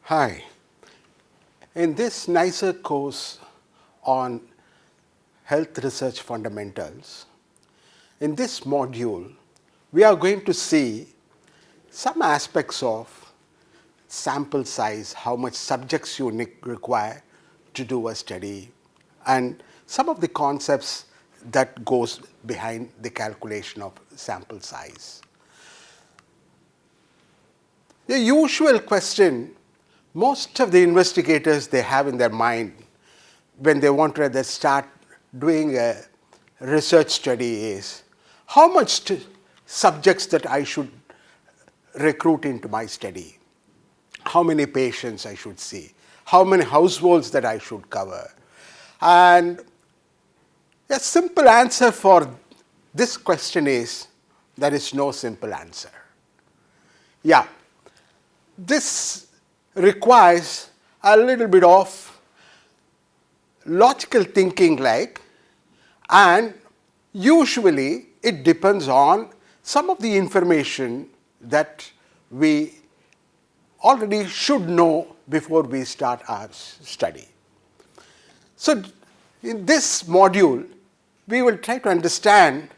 Hi. In this nicer course on health research fundamentals, in this module, we are going to see some aspects of sample size, how much subjects you require to do a study, and some of the concepts that goes behind the calculation of sample size. The usual question most of the investigators they have in their mind when they want to start doing a research study is, how much subjects that I should recruit into my study, how many patients I should see, how many households that I should cover. And a simple answer for this question is, there is no simple answer. Yeah, this requires a little bit of logical thinking and usually it depends on some of the information that we already should know before we start our study. So in this module, we will try to understand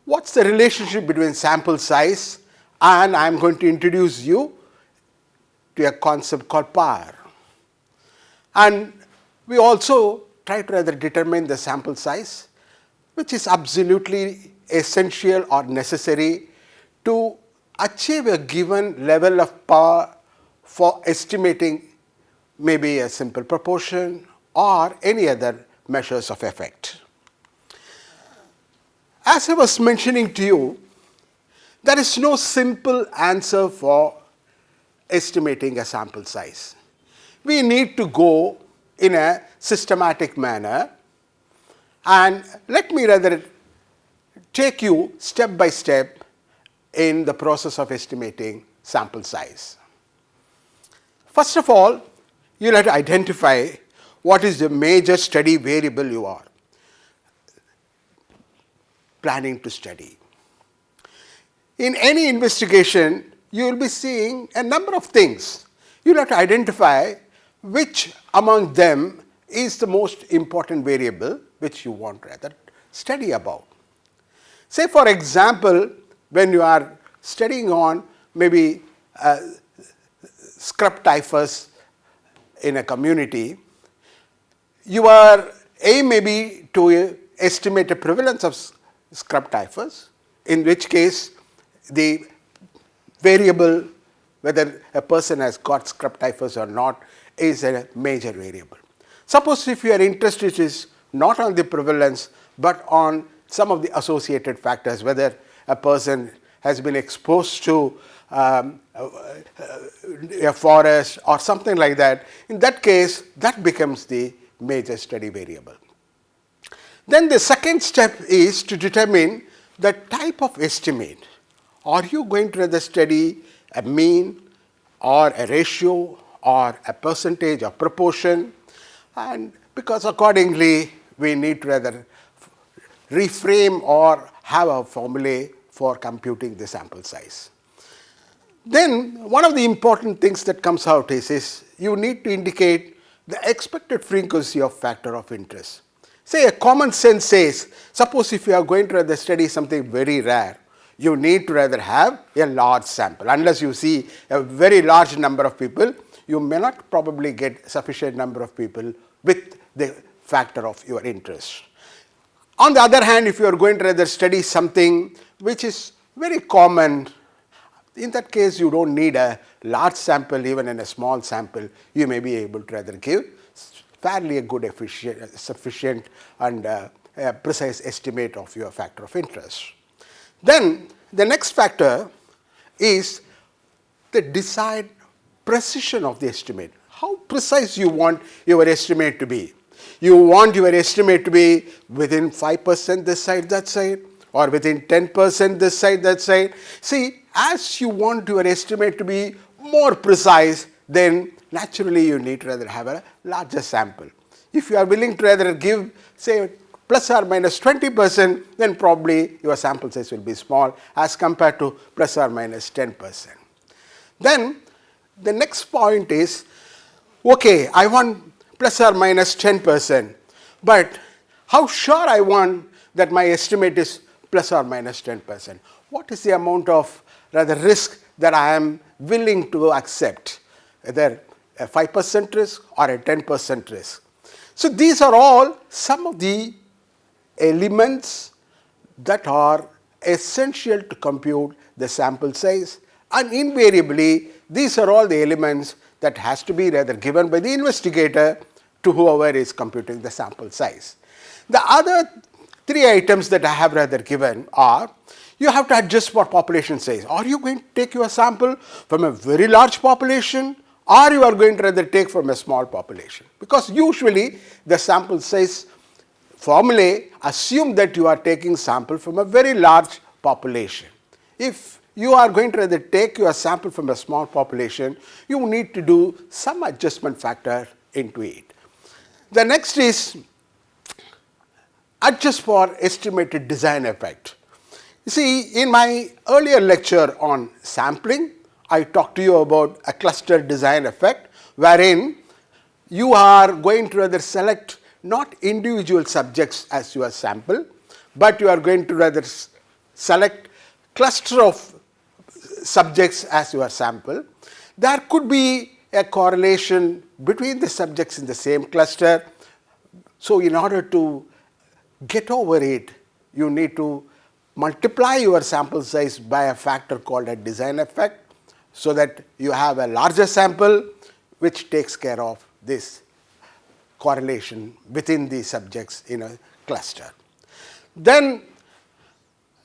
what's the relationship between sample size, and I'm going to introduce you to a concept called power. And we also try to determine the sample size, which is absolutely essential or necessary to achieve a given level of power for estimating maybe a simple proportion or any other measures of effect. As I was mentioning to you, there is no simple answer for estimating a sample size. We need to go in a systematic manner, and let me take you step by step in the process of estimating sample size. First of all, you'll have to identify what is the major study variable you are planning to study. In any investigation, you will be seeing a number of things. You'll have to identify which among them is the most important variable which you want to study about. Say for example, when you are studying on maybe scrub typhus in a community, your aim may be to estimate the prevalence of scrub typhus, in which case the variable whether a person has got scrub typhus or not is a major variable. Suppose if your interest is not on the prevalence but on some of the associated factors, whether a person has been exposed to a forest or something like that, in that case that becomes the major study variable. Then the second step is to determine the type of estimate. Are you going to study a mean or a ratio or a percentage or proportion? And because accordingly we need to reframe or have a formula for computing the sample size. Then one of the important things that comes out is you need to indicate the expected frequency of factor of interest. Say a common sense says, suppose if you are going to study something very rare, you need to have a large sample. Unless you see a very large number of people, you may not probably get sufficient number of people with the factor of your interest. On the other hand, if you are going to study something which is very common, in that case you don't need a large sample. Even in a small sample, you may be able to give fairly a good, sufficient and precise estimate of your factor of interest. Then the next factor is the desired precision of the estimate. How precise you want your estimate to be. You want your estimate to be within 5% this side, that side, or within 10% this side, that side. See, as you want your estimate to be more precise, then naturally you need to have a larger sample. If you are willing to give, say, plus or minus 20%, then probably your sample size will be small as compared to plus or minus 10%. Then the next point is okay, I want plus or minus 10%, but how sure I want that my estimate is plus or minus 10%? What is the amount of rather risk that I am willing to accept, either a 5% risk or a 10% risk? So these are all some of the elements that are essential to compute the sample size, and invariably these are all the elements that has to be rather given by the investigator to whoever is computing the sample size. The other three items that I have rather given are, you have to adjust for population size. Are you going to take your sample from a very large population, or you are going to rather take from a small population? Because usually the sample size formulae assume that you are taking sample from a very large population. If you are going to rather take your sample from a small population, you need to do some adjustment factor into it. The next is adjust for estimated design effect. You see, in my earlier lecture on sampling, I talked to you about a cluster design effect, wherein you are going to rather select not individual subjects as your sample, but you are going to rather select cluster of subjects as your sample. There could be a correlation between the subjects in the same cluster. So in order to get over it, you need to multiply your sample size by a factor called a design effect, so that you have a larger sample which takes care of this correlation within the subjects in a cluster. Then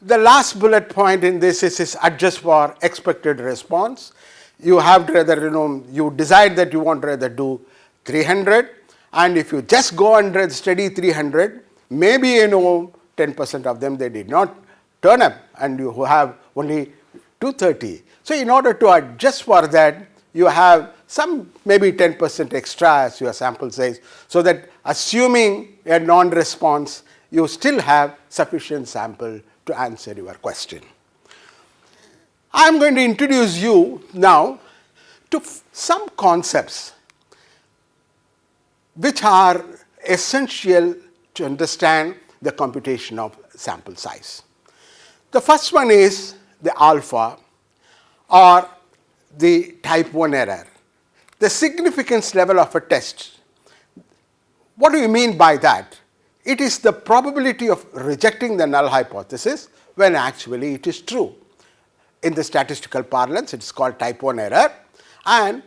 the last bullet point in this is adjust for expected response. You have to rather, you decide that you want to rather do 300, and if you just go and study 300, maybe 10% of them they did not turn up, and you have only 230. So in order to adjust for that, you have some maybe 10% extra as your sample size, so that assuming a non-response, you still have sufficient sample to answer your question. I am going to introduce you now to some concepts which are essential to understand the computation of sample size. The first one is the alpha, or the type 1 error, the significance level of a test. What do you mean by that? It is the probability of rejecting the null hypothesis when actually it is true. In the statistical parlance, it is called type 1 error, and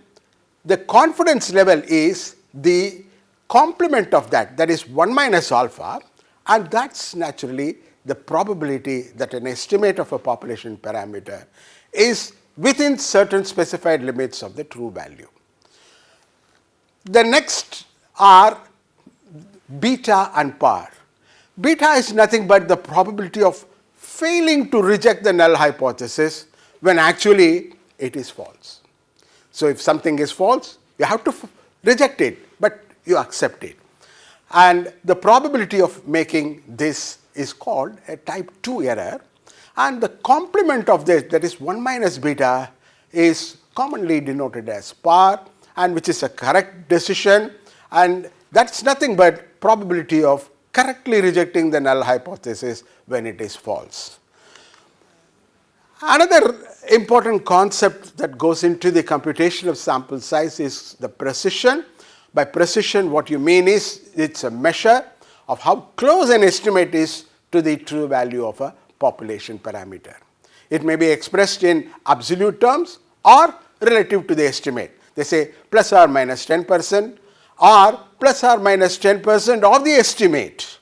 the confidence level is the complement of that, that is 1 minus alpha, and that is naturally the probability that an estimate of a population parameter is within certain specified limits of the true value. The next are beta and power. Beta is nothing but the probability of failing to reject the null hypothesis when actually it is false. So if something is false, you have to reject it, but you accept it. And the probability of making this is called a type 2 error, and the complement of this, that is 1 minus beta, is commonly denoted as power, and which is a correct decision, and that is nothing but probability of correctly rejecting the null hypothesis when it is false. Another important concept that goes into the computation of sample size is the precision. By precision, what you mean is it's a measure of how close an estimate is to the true value of a population parameter. It may be expressed in absolute terms or relative to the estimate. They say plus or minus 10% or plus or minus 10% of the estimate.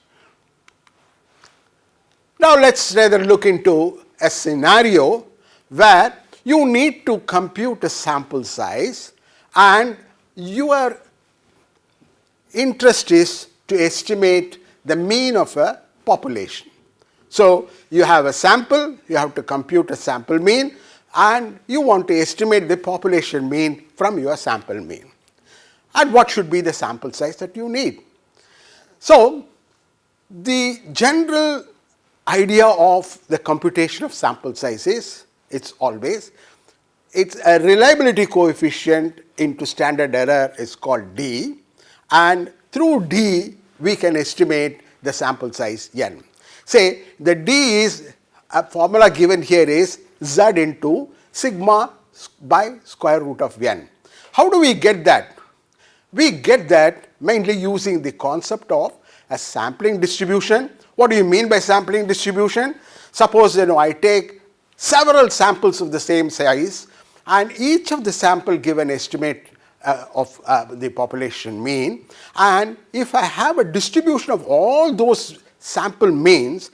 Now let us rather look into a scenario where you need to compute a sample size and your interest is to estimate the mean of a population. So you have a sample, you have to compute a sample mean, and you want to estimate the population mean from your sample mean. And what should be the sample size that you need? So the general idea of the computation of sample size is, it's always it's a reliability coefficient into standard error is called D, and through D we can estimate the sample size n. Say the D is a formula given here is z into sigma by square root of n. How do we get that? We get that mainly using the concept of a sampling distribution. What do you mean by sampling distribution? Suppose I take several samples of the same size, and each of the sample give an estimate of the population mean, and if I have a distribution of all those sample means,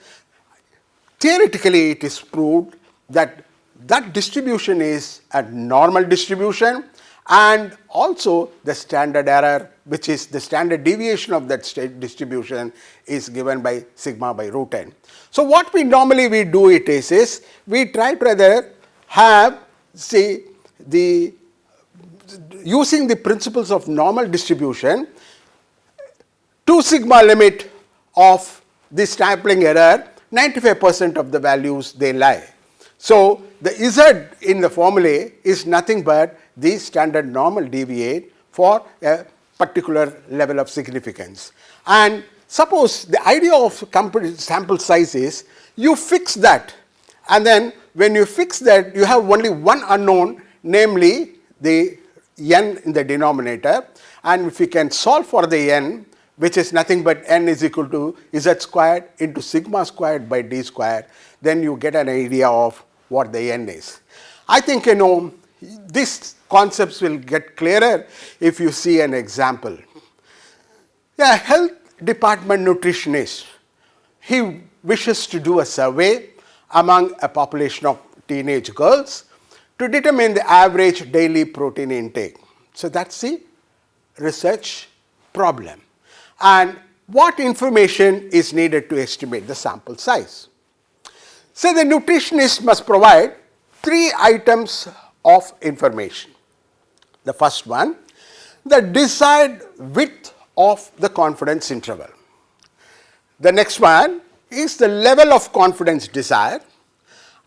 theoretically it is proved that that distribution is a normal distribution, and also the standard error, which is the standard deviation of that distribution, is given by sigma by root n. So what we normally do it is we try to rather have, say, the using the principles of normal distribution, 2 sigma limit of the sampling error, 95% of the values they lie. So the Z in the formulae is nothing but the standard normal deviate for a particular level of significance. And suppose the idea of sample size is you fix that, and then when you fix that you have only one unknown, namely the n in the denominator, and if you can solve for the n, which is nothing but n is equal to z squared into sigma squared by d squared, then you get an idea of what the n is. I think these concepts will get clearer if you see an example. A health department nutritionist, he wishes to do a survey among a population of teenage girls to determine the average daily protein intake. So that's the research problem. And what information is needed to estimate the sample size? So the nutritionist must provide 3 items of information. The first one, the desired width of the confidence interval. The next one is the level of confidence desired,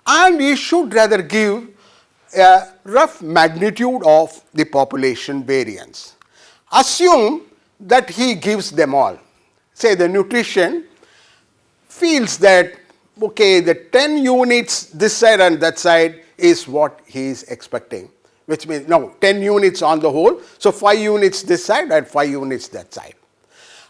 and he should rather give a rough magnitude of the population variance. Assume that he gives them all. Say the nutrition feels that okay, the 10 units this side and that side is what he is expecting, which means 10 units on the whole, so 5 units this side and 5 units that side.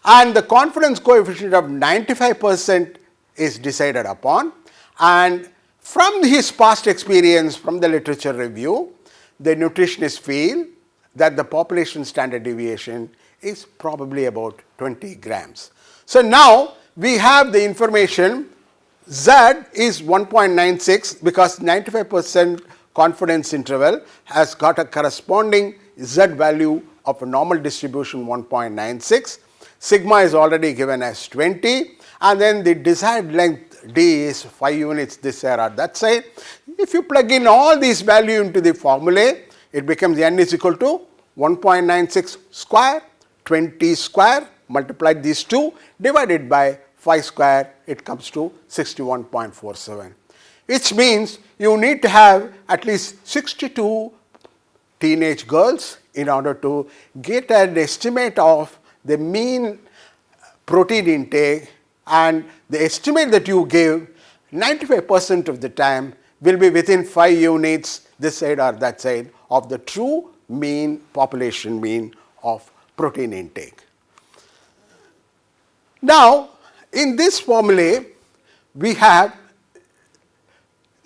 And the confidence coefficient of 95% is decided upon, and from his past experience, from the literature review, the nutritionists feel that the population standard deviation is probably about 20 grams. So now we have the information Z is 1.96 because 95% confidence interval has got a corresponding Z value of a normal distribution 1.96. Sigma is already given as 20, and then the desired length D is 5 units this side or that side. If you plug in all these values into the formulae, it becomes n is equal to 1.96 square, 20 square, multiply these two, divided by 5 square, it comes to 61.47, which means you need to have at least 62 teenage girls in order to get an estimate of the mean protein intake, and the estimate that you give 95% of the time will be within 5 units this side or that side of the true mean population mean of protein intake. Now in this formulae we have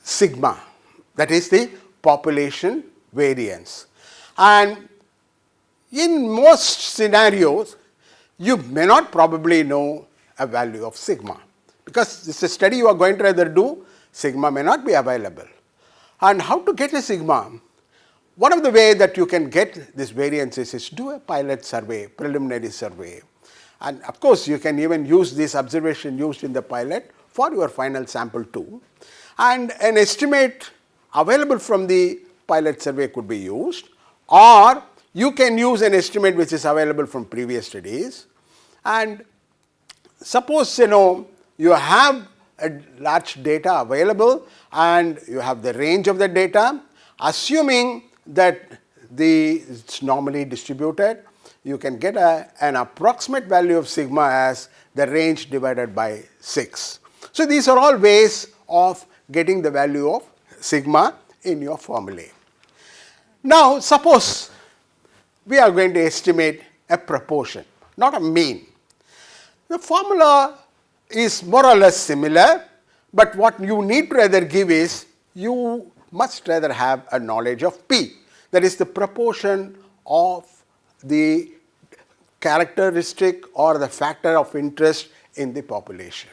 sigma, that is the population variance, and in most scenarios you may not probably know a value of sigma, because this is a study you are going to rather do, sigma may not be available. And how to get a sigma? One of the ways that you can get this variances is do a pilot survey, preliminary survey, and of course you can even use this observation used in the pilot for your final sample too, and an estimate available from the pilot survey could be used, or you can use an estimate which is available from previous studies. And suppose you have a large data available and you have the range of the data, Assuming that it's normally distributed, you can get an approximate value of sigma as the range divided by 6. So, these are all ways of getting the value of sigma in your formulae. Now, suppose we are going to estimate a proportion, not a mean. The formula is more or less similar, but what you need to rather give is you must rather have a knowledge of P, that is the proportion of the characteristic or the factor of interest in the population.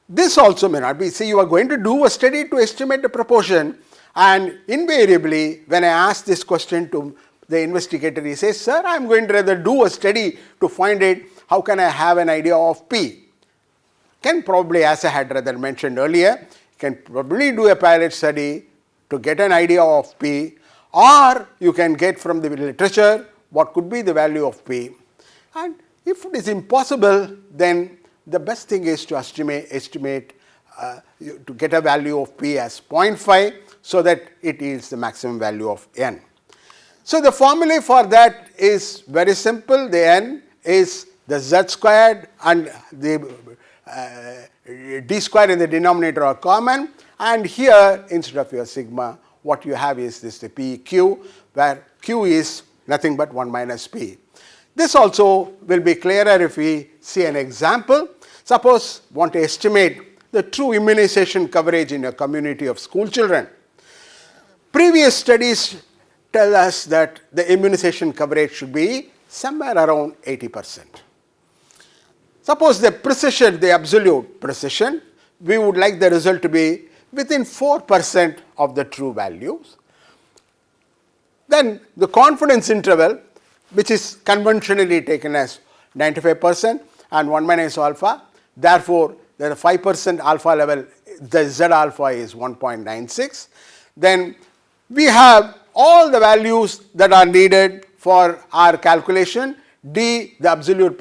This also may not be, see, you are going to do a study to estimate the proportion, and invariably when I ask this question to the investigator, he says, sir, I am going to rather do a study to find it, how can I have an idea of P? Can probably, as I had rather mentioned earlier, can probably do a pilot study to get an idea of P, or you can get from the literature what could be the value of P. And if it is impossible, then the best thing is to estimate to get a value of P as 0.5 so that it is the maximum value of N. So, the formula for that is very simple. The N is the Z squared and the D squared in the denominator are common, and here instead of your sigma what you have is this the PQ, where Q is nothing but 1 minus P. This also will be clearer if we see an example. Suppose want to estimate the true immunization coverage in a community of school children. Previous studies tell us that the immunization coverage should be somewhere around 80%. Suppose the precision, the absolute precision, we would like the result to be within 4% of the true values. Then the confidence interval, which is conventionally taken as 95% and 1 minus alpha, therefore, the 5% alpha level, the Z alpha is 1.96. Then we have all the values that are needed for our calculation. D, the absolute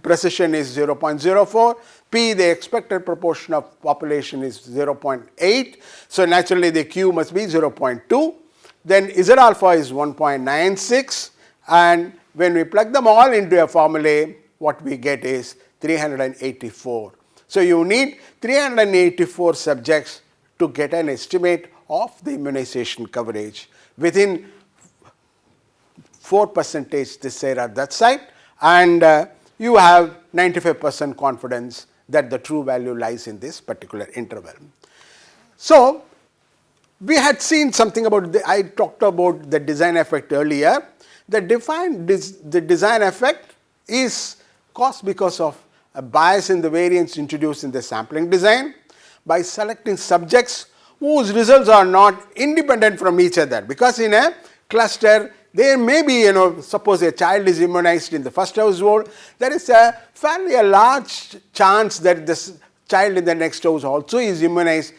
precision is 0.04. P, the expected proportion of population is 0.8. So, naturally the Q must be 0.2. Then Z alpha is 1.96, and when we plug them all into a formula, what we get is 384. So, you need 384 subjects to get an estimate of the immunization coverage within 4% this side or that side, and you have 95% confidence that the true value lies in this particular interval. So, we had seen something about I talked about the design effect earlier. The design effect is caused because of a bias in the variance introduced in the sampling design by selecting subjects whose results are not independent from each other, because in a cluster there may be, suppose a child is immunized in the first household, there is a fairly large chance that this child in the next house also is immunized.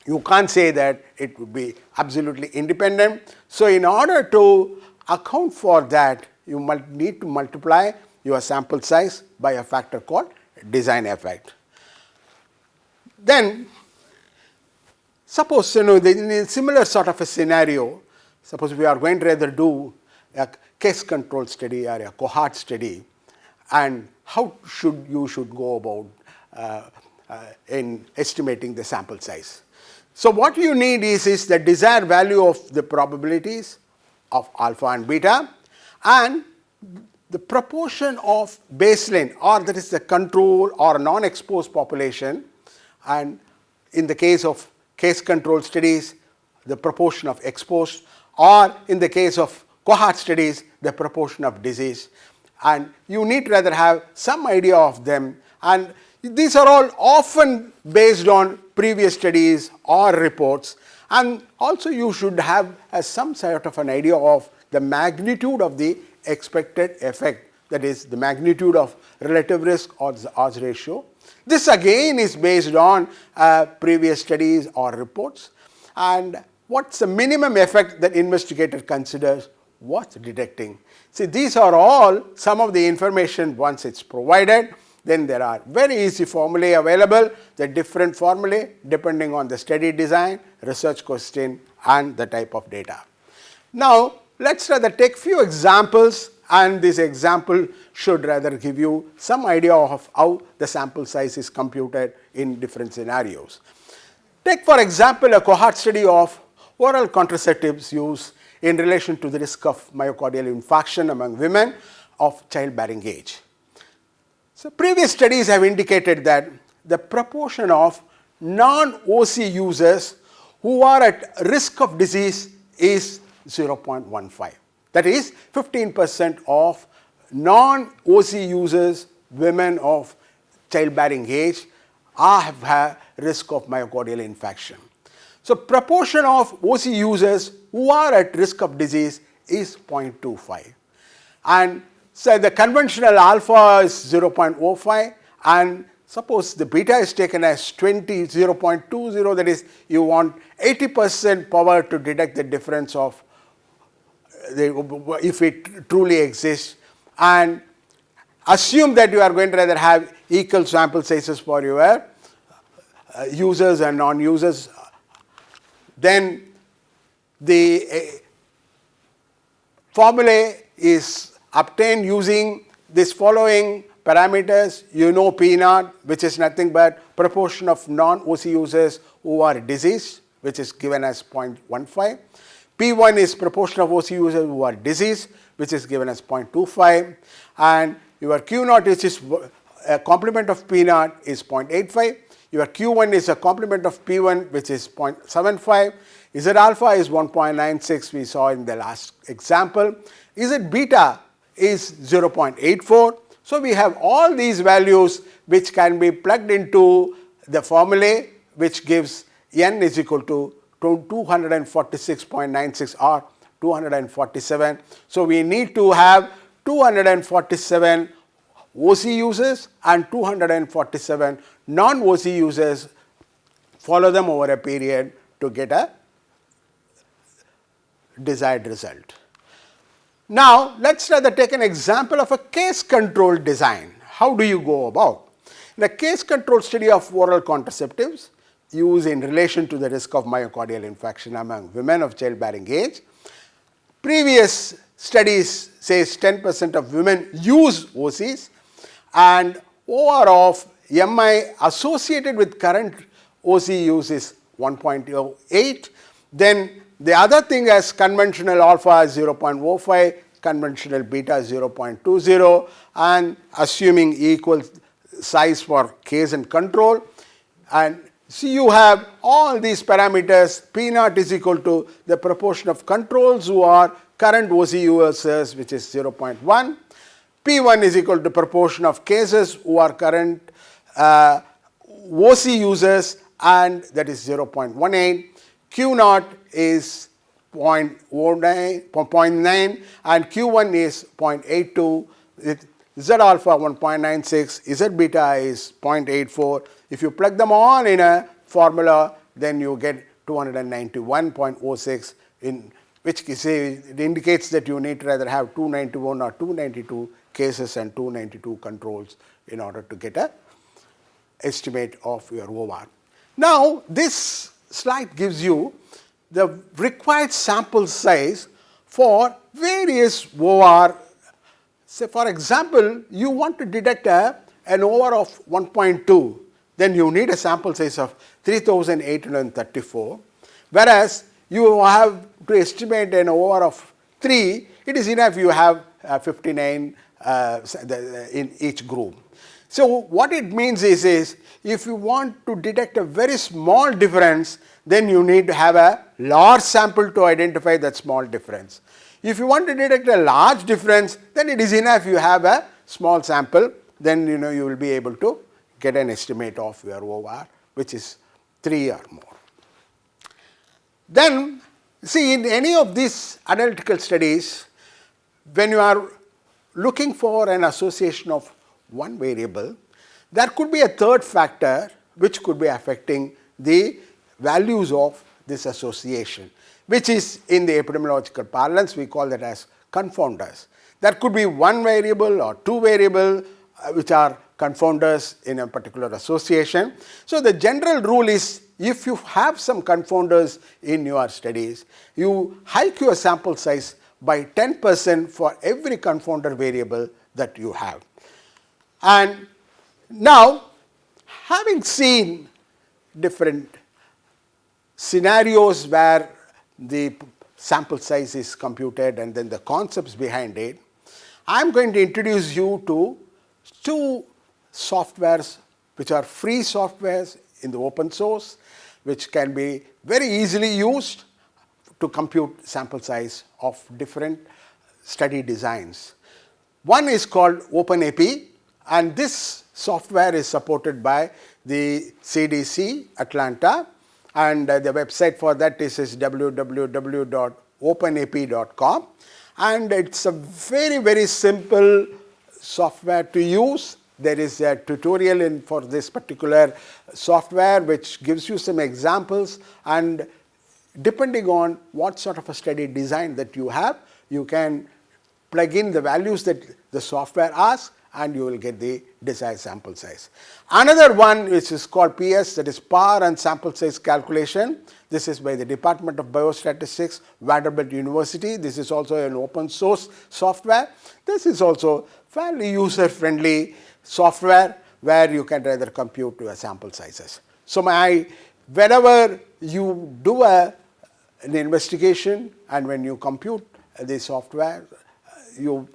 You can't say that it would be absolutely independent. So, in order to account for that, you need to multiply your sample size by a factor called design effect. Then, suppose in a similar sort of a scenario, suppose we are going to rather do a case control study or a cohort study, and how you should go about in estimating the sample size. So, what you need is the desired value of the probabilities of alpha and beta, and the proportion of baseline, or that is the control or non-exposed population, and in the case of case control studies, the proportion of exposed, or in the case of cohort studies, the proportion of disease, and you need to rather have some idea of them, and these are all often based on previous studies or reports, and also you should have some sort of an idea of the magnitude of the expected effect, that is the magnitude of relative risk or the odds ratio. This again is based on previous studies or reports, and what's the minimum effect that investigator considers worth detecting. See, these are all some of the information once it's provided. Then there are very easy formulae available, the different formulae depending on the study design, research question and the type of data. Now, let us rather take few examples, and this example should rather give you some idea of how the sample size is computed in different scenarios. Take for example a cohort study of oral contraceptives use in relation to the risk of myocardial infarction among women of childbearing age. So, previous studies have indicated that the proportion of non-OC users who are at risk of disease is 0.15. That is 15% of non-OC users, women of childbearing age, have a risk of myocardial infarction. So, proportion of OC users who are at risk of disease is 0.25, and so the conventional alpha is 0.05, and suppose the beta is taken as 0.20, that is you want 80% power to detect the difference of if it truly exists, and assume that you are going to rather have equal sample sizes for your users and non-users. Then the formula is obtained using this following parameters. You know P naught, which is nothing but proportion of non-OC users who are diseased, which is given as 0.15. P1 is proportion of OC users who are diseased, which is given as 0.25, and your Q naught, which is a complement of P naught, is 0.85. Your Q1 is a complement of P1, which is 0.75. Z alpha is 1.96, we saw in the last example. Z beta is 0.84. So, we have all these values which can be plugged into the formula, which gives n is equal to 246.96 or 247. So, we need to have 247 OC users and 247 non-OC users, follow them over a period to get a desired result. Now, let us rather take an example of a case controlled design. How do you go about? In a case controlled study of oral contraceptives used in relation to the risk of myocardial infarction among women of childbearing age, previous studies says 10% of women use OCs, and OR of MI associated with current OC use is 1.08. Then the other thing as conventional alpha is 0.05, conventional beta is 0.20, and assuming equal size for case and control. And so you have all these parameters. P naught is equal to the proportion of controls who are current OC users, which is 0.1. P1 is equal to proportion of cases who are current OC users, and that is 0.18. Q naught is 0.9 and Q1 is 0.82. Z alpha 1.96, Z beta is 0.84. If you plug them all in a formula, then you get 291.06, in which case it indicates that you need to either have 291 or 292 cases and 292 controls in order to get a estimate of your OR. Now, this slide gives you the required sample size for various OR. Say for example, you want to detect an OR of 1.2, then you need a sample size of 3,834, whereas you have to estimate an OR of 3, it is enough you have 59 in each group. So, what it means is if you want to detect a very small difference, then you need to have a large sample to identify that small difference. If you want to detect a large difference, then it is enough you have a small sample, then you will be able to get an estimate of your OR, which is 3 or more. Then see, in any of these analytical studies, when you are looking for an association of one variable, there could be a third factor which could be affecting the values of this association, which is in the epidemiological parlance we call that as confounders. There could be one variable or two variable which are confounders in a particular association. So, the general rule is if you have some confounders in your studies, you hike your sample size by 10% for every confounder variable that you have. And now, having seen different scenarios where the sample size is computed and then the concepts behind it, I am going to introduce you to two softwares which are free softwares in the open source, which can be very easily used to compute sample size of different study designs. One is called OpenAP, and this software is supported by the CDC Atlanta, and the website for that is www.openap.com, and it's a very simple software to use. There is a tutorial for this particular software which gives you some examples, and depending on what sort of a study design that you have, you can plug in the values that the software asks and you will get the desired sample size. Another one which is called PS, that is power and sample size calculation. This is by the Department of Biostatistics, Vanderbilt University. This is also an open source software. This is also fairly user friendly software where you can rather compute your sample sizes. So, whenever you do an investigation and when you compute the software, you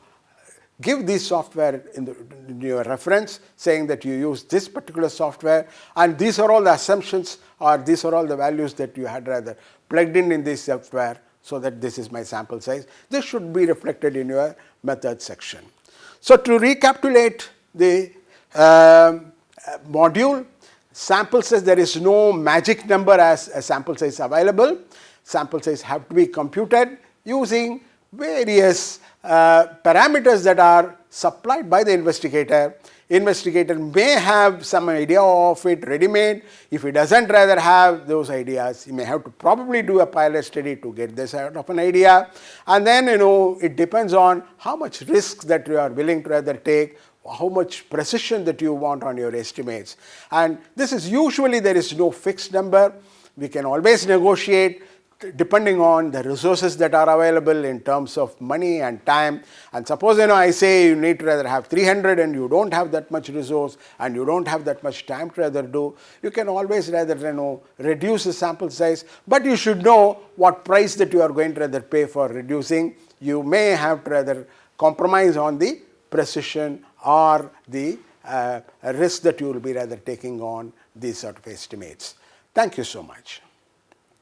give this software in your reference saying that you use this particular software, and these are all the assumptions or these are all the values that you had rather plugged in this software, so that this is my sample size. This should be reflected in your method section. So, to recapitulate the module, sample size, there is no magic number as a sample size available. Sample size have to be computed using various parameters that are supplied by the investigator. Investigator may have some idea of it ready-made. If he doesn't rather have those ideas, he may have to probably do a pilot study to get this out of an idea. And then it depends on how much risk that you are willing to rather take, how much precision that you want on your estimates. And this is usually there is no fixed number. We can always negotiate depending on the resources that are available in terms of money and time. And suppose I say you need to rather have 300 and you don't have that much resource and you don't have that much time to rather do, you can always rather reduce the sample size, but you should know what price that you are going to rather pay for reducing. You may have to rather compromise on the precision or the risk that you will be rather taking on these sort of estimates. Thank you so much.